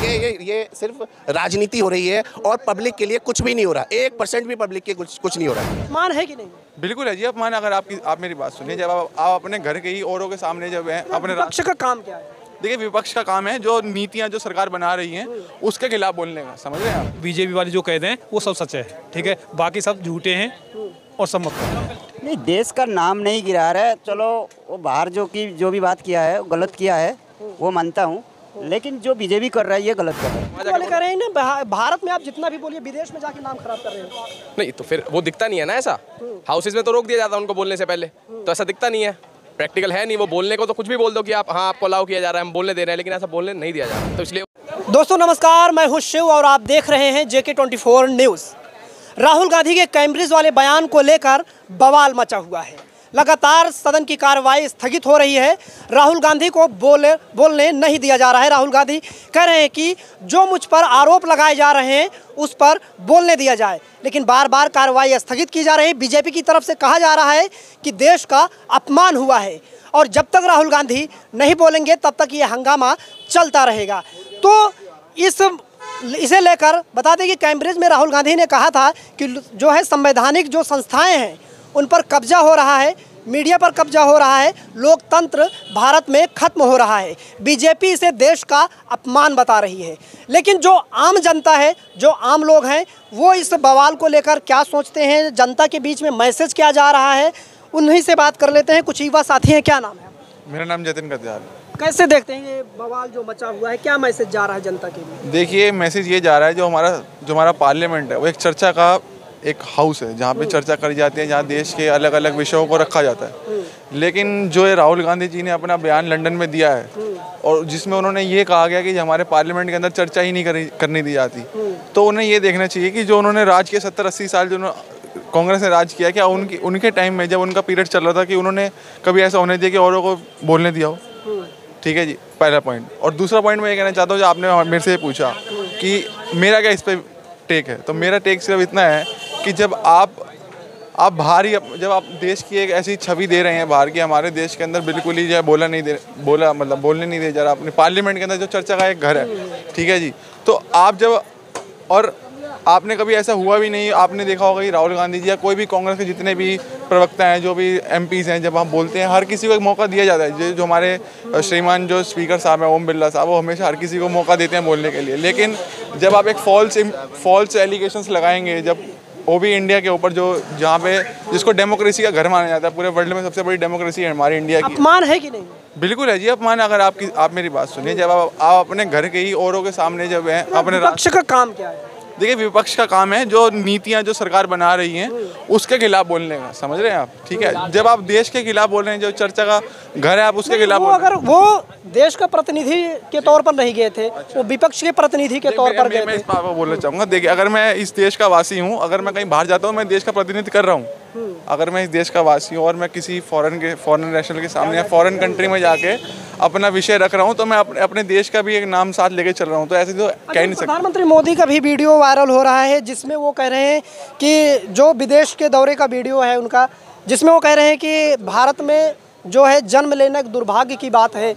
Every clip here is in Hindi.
ये सिर्फ राजनीति हो रही है और पब्लिक के लिए कुछ भी नहीं हो रहा। 1% भी पब्लिक के कुछ नहीं हो रहा है। अपमान है कि नहीं? बिल्कुल है जी अपमान। अगर आप मेरी बात सुनिए, जब आप अपने घर के ही औरों के सामने जब हैं अपने विपक्ष का काम क्या है? देखिए, विपक्ष का काम है जो नीतियां जो सरकार बना रही हैं उसके खिलाफ बोलने का, समझ रहे हैं आप? बीजेपी वाले जो कहते हैं वो सब सच है, ठीक है, बाकी सब झूठे हैं और सब मत। नहीं, देश का नाम नहीं गिरा रहा है। चलो वो बाहर जो भी बात किया है गलत किया है, वो मानता हूँ, लेकिन जो बीजेपी कर रहा है ये गलत कर रहा है। वाले कह रहे हैं ना, भारत में आप जितना भी बोलिए विदेश में जाके नाम खराब कर रहे हो। नहीं तो फिर वो दिखता नहीं है ना ऐसा। हाउसेज में तो रोक दिया जाता है उनको बोलने से पहले, तो ऐसा दिखता नहीं है, प्रैक्टिकल है नहीं। वो बोलने को तो कुछ भी बोल दो कि आप हाँ आपको अलाउ किया जा रहा है, हम बोलने दे रहे हैं, लेकिन ऐसा बोलने नहीं दिया जा रहा, तो इसलिए। दोस्तों नमस्कार, मैं हूं शिव और आप देख रहे हैं JK24 न्यूज़। राहुल गांधी के कैम्ब्रिज वाले बयान को लेकर बवाल मचा हुआ है। लगातार सदन की कार्रवाई स्थगित हो रही है। राहुल गांधी को बोलने नहीं दिया जा रहा है। राहुल गांधी कह रहे हैं कि जो मुझ पर आरोप लगाए जा रहे हैं उस पर बोलने दिया जाए, लेकिन बार बार कार्रवाई स्थगित की जा रही है। बीजेपी की तरफ से कहा जा रहा है कि देश का अपमान हुआ है और जब तक राहुल गांधी नहीं बोलेंगे तब तक ये हंगामा चलता रहेगा। तो इसे लेकर बता दें कि कैम्ब्रिज में राहुल गांधी ने कहा था कि जो है संवैधानिक जो संस्थाएं हैं उन पर कब्जा हो रहा है, मीडिया पर कब्जा हो रहा है, लोकतंत्र भारत में खत्म हो रहा है। बीजेपी इसे देश का अपमान बता रही है, लेकिन जो आम जनता है, जो आम लोग हैं, वो इस बवाल को लेकर क्या सोचते हैं, जनता के बीच में मैसेज क्या जा रहा है, उन्हीं से बात कर लेते हैं। कुछ युवा साथी हैं। क्या नाम है? मेरा नाम जतिन कत्याल। कैसे देखते हैं ये बवाल जो मचा हुआ है, क्या मैसेज जा रहा है जनता के लिए? देखिए, मैसेज ये जा रहा है, जो हमारा पार्लियामेंट है वो एक चर्चा का एक हाउस है जहाँ पे चर्चा करी जाती है, जहाँ देश के अलग अलग विषयों को रखा जाता है। लेकिन जो ये राहुल गांधी जी ने अपना बयान लंदन में दिया है और जिसमें उन्होंने ये कहा गया कि हमारे पार्लियामेंट के अंदर चर्चा ही नहीं करनी दी जाती, तो उन्हें ये देखना चाहिए कि जो उन्होंने राज के 70-80 साल जो कांग्रेस ने राज किया, क्या उनके टाइम में जब उनका पीरियड चल रहा था कि उन्होंने कभी ऐसा होने दिया कि औरों को बोलने दिया हो? ठीक है जी, पहला पॉइंट। और दूसरा पॉइंट मैं ये कहना चाहता हूँ, जो आपने मेरे से पूछा कि मेरा क्या इस पर टेक है, तो मेरा टेक सिर्फ इतना है कि जब आप बाहर ही जब आप देश की एक ऐसी छवि दे रहे हैं बाहर की, हमारे देश के अंदर बिल्कुल ही जो है बोलने नहीं दे जा रहा, अपने पार्लियामेंट के अंदर जो चर्चा का एक घर है, ठीक है जी, तो आप जब, और आपने कभी ऐसा हुआ भी नहीं, आपने देखा होगा कि राहुल गांधी जी या कोई भी कांग्रेस के जितने भी प्रवक्ता हैं, जो भी MPs हैं, जब हम बोलते हैं हर किसी को एक मौका दिया जाता है। जो हमारे श्रीमान जो स्पीकर साहब हैं, ओम बिरला साहब, वो हमेशा हर किसी को मौका देते हैं बोलने के लिए। लेकिन जब आप एक फॉल्स एलिगेशंस लगाएंगे, जब वो भी इंडिया के ऊपर, जहाँ पे जिसको डेमोक्रेसी का घर माना जाता है, पूरे वर्ल्ड में सबसे बड़ी डेमोक्रेसी है हमारी इंडिया की। अपमान है कि नहीं? बिल्कुल है जी अपमान। अगर आप मेरी बात सुनिए, जब आप अपने घर के ही औरों के सामने जब हैं अपने विपक्ष का काम क्या है? देखिए, विपक्ष का काम है जो नीतियां जो सरकार बना रही हैं उसके खिलाफ बोलने का, समझ रहे हैं आप? ठीक है, जब आप देश के खिलाफ बोल रहे हैं, जो चर्चा का घर है, आप उसके खिलाफ अगर वो देश का प्रतिनिधि के तौर पर नहीं गए थे, वो विपक्ष के प्रतिनिधि के तौर पर गए थे। मैं इस बात पर बोलना चाहूँगा, देखिए, अगर मैं इस देश का वासी हूँ, अगर मैं कहीं बाहर जाता हूँ, मैं देश का प्रतिनिधित्व कर रहा हूँ। अगर मैं इस देश का वासी हूँ और मैं किसी फॉरेन नेशनल के सामने या फॉरेन कंट्री में जाके अपना विषय रख रहा हूँ, तो मैं अपने देश का भी एक नाम साथ लेके चल रहा हूँ, तो ऐसे तो कह नहीं सकता। प्रधानमंत्री मोदी का भी वीडियो वायरल हो रहा है जिसमें वो कह रहे हैं कि जो विदेश के दौरे का वीडियो है उनका, जिसमें वो कह रहे हैं कि भारत में जो है जन्म लेना एक दुर्भाग्य की बात है,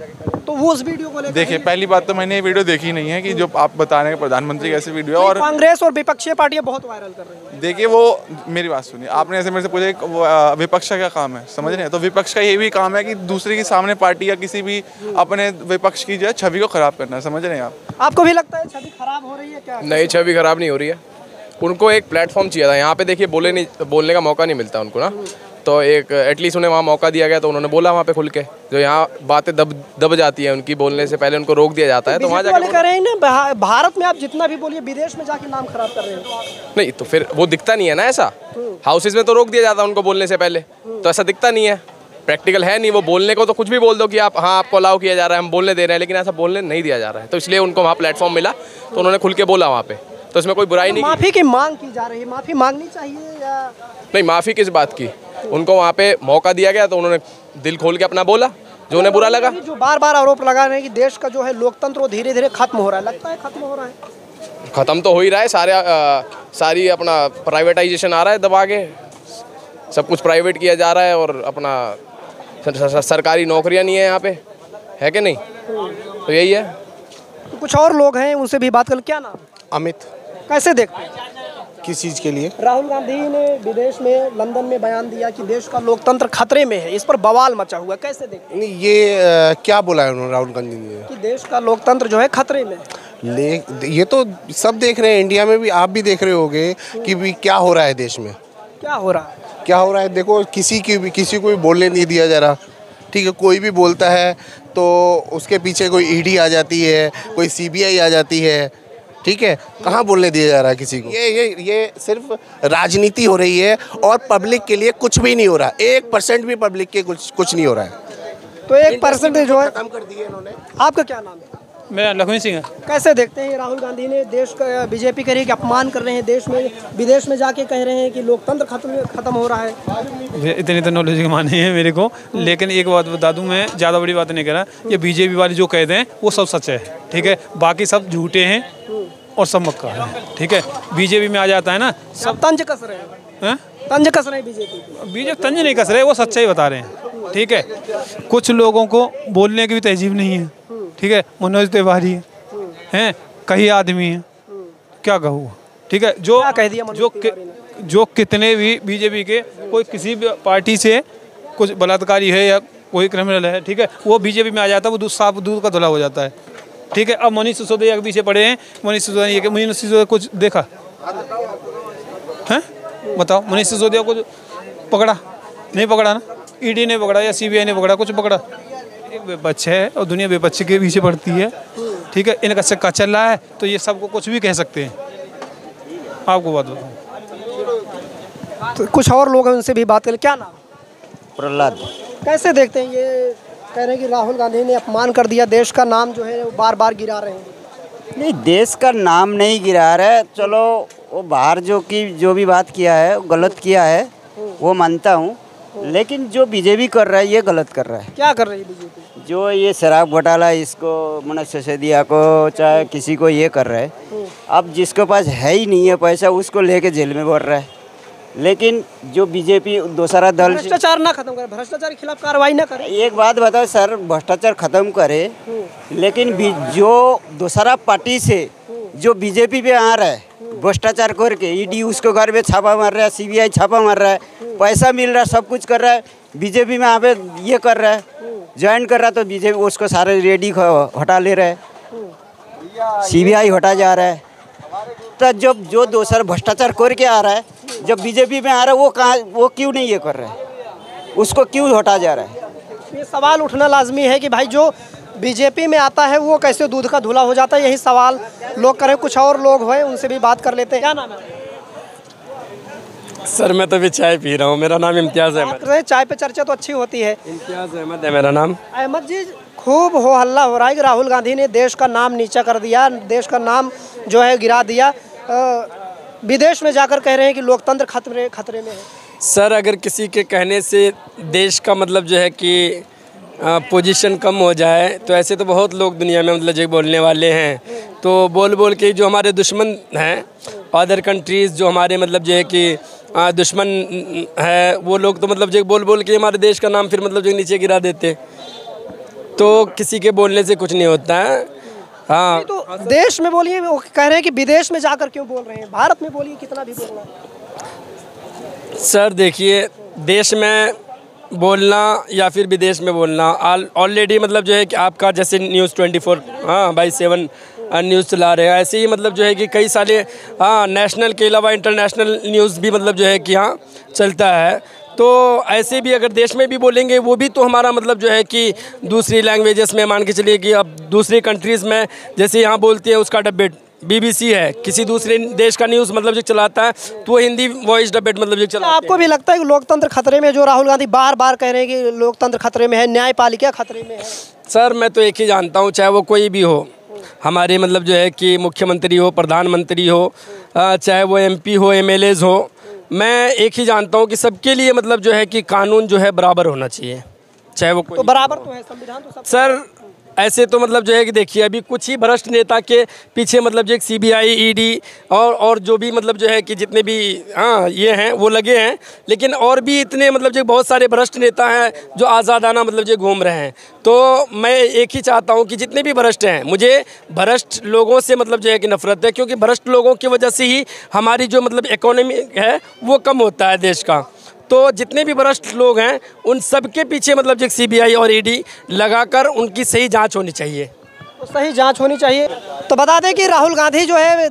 तो वो उस वीडियो को लेकर। देखिए, पहली बात तो मैंने ये वीडियो देखी नहीं है कि जो आप बता रहे हैं प्रधानमंत्री कैसे वीडियो, और कांग्रेस और विपक्षीय पार्टियां बहुत वायरल कर रही हैं। देखिए, वो मेरी बात सुनिए, आपने ऐसे मेरे से पूछा विपक्ष का क्या काम है, समझ रहे हैं? तो विपक्ष का ये भी काम है कि दूसरे के सामने पार्टी या किसी भी अपने विपक्ष की जो है छवि को खराब करना, समझ रहे हैं आप? आपको भी लगता है छवि खराब हो रही है क्या? नहीं, छवि खराब नहीं हो रही है। उनको एक प्लेटफॉर्म चाहिए था। यहाँ पे देखिए, बोलने का मौका नहीं मिलता उनको ना, तो एक एटलीस्ट उन्हें वहाँ मौका दिया गया, तो उन्होंने बोला वहाँ पे खुल के। जो यहाँ बातें दब जाती है उनकी, बोलने से पहले उनको रोक दिया जाता है, तो वहाँ जाके कह रहे हैं ना, भारत में आप जितना भी बोलिए विदेश में जाके नाम खराब कर रहे हो। नहीं तो फिर वो दिखता नहीं है ना ऐसा। हाउसेज में तो रोक दिया जाता है उनको बोलने से पहले, तो ऐसा दिखता नहीं है, प्रैक्टिकल है नहीं। वो बोलने को तो कुछ भी बोल दो कि आप हाँ आपको अलाउ किया जा रहा है, हम बोलने दे रहे हैं, लेकिन ऐसा बोलने नहीं दिया जा रहा है, तो इसलिए उनको वहाँ प्लेटफॉर्म मिला, तो उन्होंने खुल के बोला वहाँ पे, तो इसमें कोई बुराई नहीं। माफ़ी की मांग की जा रही है, माफ़ी मांगनी चाहिए या नहीं? माफ़ी किस बात की? उनको वहाँ पे मौका दिया गया, तो उन्होंने दिल खोल के अपना बोला, जो उन्हें बुरा लगा। जो बार बार आरोप लगा रहे हैं कि देश का जो है लोकतंत्र वो धीरे धीरे खत्म हो रहा है, लगता है खत्म हो रहा है? ख़त्म तो हो ही रहा है, सारी अपना प्राइवेटाइजेशन आ रहा है दबा के, सब कुछ प्राइवेट किया जा रहा है, और अपना सरकारी नौकरियां नहीं है यहाँ पे, है कि नहीं? तो यही है। तो कुछ और लोग हैं, उनसे भी बात कर। क्या नाम? अमित। कैसे देखते हैं? किस चीज़ के लिए? राहुल गांधी ने विदेश में, लंदन में बयान दिया कि देश का लोकतंत्र खतरे में है, इस पर बवाल मचा हुआ, कैसे देखते हैं? नहीं, ये क्या बोला है उन्होंने, राहुल गांधी ने? कि देश का लोकतंत्र जो है खतरे में। ये तो सब देख रहे हैं, इंडिया में भी आप भी देख रहे होगे कि भी क्या हो रहा है देश में। क्या हो रहा है? क्या हो रहा है देखो, किसी को भी बोलने नहीं दिया जा रहा। ठीक है, कोई भी बोलता है तो उसके पीछे कोई ईडी आ जाती है, कोई सीबीआई आ जाती है। ठीक है, कहाँ बोलने दिया जा रहा है किसी को? ये सिर्फ राजनीति हो रही है और पब्लिक के लिए कुछ भी नहीं हो रहा। 1% भी पब्लिक के कुछ नहीं हो रहा है। तो 1% जो है खत्म कर दिए इन्होंने। आपका क्या नाम है? मेरा लखवी सिंह है। कैसे देखते हैं राहुल गांधी ने देश का, बीजेपी कह रही है कि अपमान कर रहे हैं देश में, विदेश में जाके कह रहे हैं कि लोकतंत्र खत्म हो रहा है। इतनी तो नॉलेज की मानी है मेरे को, लेकिन एक बात बता दूं, मैं ज़्यादा बड़ी बात नहीं कर रहा। ये बीजेपी वाले जो कहते हैं वो सब सच है, ठीक है, बाकी सब झूठे हैं और सब मक्का है। ठीक है, बीजेपी में आ जाता है ना सब तंज कस रहे हैं, तंज कस रहे हैं बीजेपी तंज नहीं कस रहे, वो सच्चाई बता रहे हैं। ठीक है, कुछ लोगों को बोलने की भी तहजीब नहीं है। ठीक है, मनोज तिवारी हैं, कई आदमी हैं, क्या कहूँ। ठीक है, जो कितने भी बीजेपी के कोई किसी भी पार्टी से कुछ बलात्कारी है या कोई क्रिमिनल है, ठीक है, वो बीजेपी में आ जाता है, वो साफ दूध का धुला हो जाता है। ठीक है, अब मनीष सिसोदिया के पीछे पड़े हैं। मनीष सिसोदिया कुछ देखा है? बताओ, मनीष सिसोदिया को पकड़ा नहीं पकड़ा ना, ईडी ने पकड़ा या सीबीआई ने पकड़ा, कुछ पकड़ा? बेपक्ष है और दुनिया बेपक्ष के पीछे पड़ती है। ठीक है, इनका सिक्का चल रहा है तो ये सबको कुछ भी कह सकते हैं। आपको बात बताऊँ तो कुछ और लोग हैं, उनसे भी बात करें। क्या नाम? प्रहलाद। कैसे देखते हैं, ये कह रहे हैं कि राहुल गांधी ने अपमान कर दिया, देश का नाम जो है वो बार बार गिरा रहे हैं। नहीं, देश का नाम नहीं गिरा रहा है। चलो, वो बाहर जो भी बात किया है, गलत किया है, वो मानता हूँ, लेकिन जो बीजेपी कर रहा है ये गलत कर रहा है। क्या कर रही है बीजेपी? जो ये शराब घोटाला, इसको मनोज सिसोदिया को चाहे किसी को ये कर रहा है। अब जिसके पास है ही नहीं है पैसा, उसको लेके जेल में भर रहा है। लेकिन जो बीजेपी दूसरा दल, भ्रष्टाचार ना खत्म करे, भ्रष्टाचार के खिलाफ कार्रवाई ना करे। एक बात बताओ सर, भ्रष्टाचार खत्म करे, लेकिन जो दूसरा पार्टी से जो बीजेपी पे आ रहा है भ्रष्टाचार करके, ईडी उसको घर में छापा मार रहा है, सीबीआई छापा मार रहा है, पैसा मिल रहा है, सब कुछ कर रहा है, बीजेपी में यहाँ पे ये कर रहा है, ज्वाइन कर रहा है, तो बीजेपी उसको सारे रेडी हटा ले रहा है, सीबीआई हटा जा रहा है। तो जब जो दूसरा भ्रष्टाचार करके आ रहा है, जब बीजेपी में आ रहा है, वो क्यों नहीं ये कर रहा है, उसको क्यों हटा जा रहा है? ये सवाल उठना लाजमी है कि भाई जो बीजेपी में आता है वो कैसे दूध का धुला हो जाता है, यही सवाल लोग करें। कुछ और लोग हैं, उनसे भी बात कर लेते हैं। क्या नाम है? सर मैं तो अभी चाय पी रहा हूँ। मेरा नाम इम्तियाज़ अहमद। चाय पे चर्चा तो अच्छी होती है। इम्तियाज़ अहमद है मेरा नाम। अहमद जी, खूब हो हल्ला हो रहा है कि राहुल गांधी ने देश का नाम नीचा कर दिया, देश का नाम जो है गिरा दिया, विदेश में जाकर कह रहे हैं कि लोकतंत्र खतरे में है। सर अगर किसी के कहने से देश का मतलब जो है कि पोजीशन कम हो जाए, तो ऐसे तो बहुत लोग दुनिया में मतलब जो बोलने वाले हैं, तो बोल के जो हमारे दुश्मन हैं, अदर कंट्रीज़ जो हमारे मतलब जो है कि दुश्मन है, वो लोग तो मतलब जो बोल के हमारे देश का नाम फिर मतलब जो नीचे गिरा देते। तो किसी के बोलने से कुछ नहीं होता है। हाँ, तो देश में बोलिए, वो कह रहे हैं कि विदेश में जाकर क्यों बोल रहे हैं, भारत में बोलिए, कितना भी बोलना। सर देखिए, देश में बोलना या फिर विदेश में बोलना ऑलरेडी मतलब जो है कि आपका जैसे न्यूज़ 24/7 न्यूज़ चला रहे हैं, ऐसे ही मतलब जो है कि कई सारे नेशनल के अलावा इंटरनेशनल न्यूज़ भी मतलब जो है कि हाँ चलता है। तो ऐसे भी अगर देश में भी बोलेंगे, वो भी तो हमारा मतलब जो है कि दूसरी लैंग्वेजेस में मान के चलिए कि अब दूसरी कंट्रीज़ में जैसे यहाँ बोलते हैं उसका डिबेट BBC है, किसी दूसरे देश का न्यूज़ मतलब जो चलाता है तो वो हिंदी वॉइस डिबेट मतलब जो चलाता है। आपको भी लगता है कि लोकतंत्र खतरे में, जो राहुल गांधी बार बार कह रहे हैं कि लोकतंत्र खतरे में है, न्यायपालिका खतरे में है? सर मैं तो एक ही जानता हूँ, चाहे वो कोई भी हो, हमारे मतलब जो है कि मुख्यमंत्री हो, प्रधानमंत्री हो, चाहे वो MP हो, MLAs हो, मैं एक ही जानता हूँ कि सबके लिए मतलब जो है कि कानून जो है बराबर होना चाहिए, चाहे वो कोई। तो बराबर तो है, संविधान तो सब। सर ऐसे तो मतलब जो है कि देखिए अभी कुछ ही भ्रष्ट नेता के पीछे मतलब जो एक सीबीआई, ईडी और जो भी मतलब जो है कि जितने भी ये हैं वो लगे हैं, लेकिन और भी इतने मतलब जो बहुत सारे भ्रष्ट नेता हैं जो आज़ादाना मतलब जो घूम रहे हैं। तो मैं एक ही चाहता हूं कि जितने भी भ्रष्ट हैं, मुझे भ्रष्ट लोगों से मतलब जो है कि नफरत है, क्योंकि भ्रष्ट लोगों की वजह से ही हमारी जो मतलब इकोनॉमी है वो कम होता है देश का। तो जितने भी भ्रष्ट लोग हैं उन सब के पीछे मतलब जो सीबीआई और ईडी लगाकर उनकी सही जांच होनी चाहिए। तो सही जांच होनी चाहिए। तो बता दें कि राहुल गांधी जो है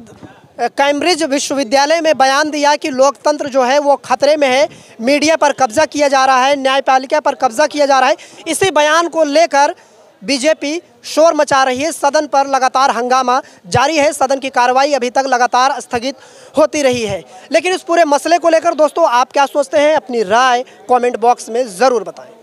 कैम्ब्रिज विश्वविद्यालय में बयान दिया कि लोकतंत्र जो है वो खतरे में है, मीडिया पर कब्जा किया जा रहा है, न्यायपालिका पर कब्जा किया जा रहा है। इसी बयान को लेकर बीजेपी शोर मचा रही है। सदन पर लगातार हंगामा जारी है, सदन की कार्रवाई अभी तक लगातार स्थगित होती रही है। लेकिन इस पूरे मसले को लेकर दोस्तों आप क्या सोचते हैं, अपनी राय कमेंट बॉक्स में ज़रूर बताएं।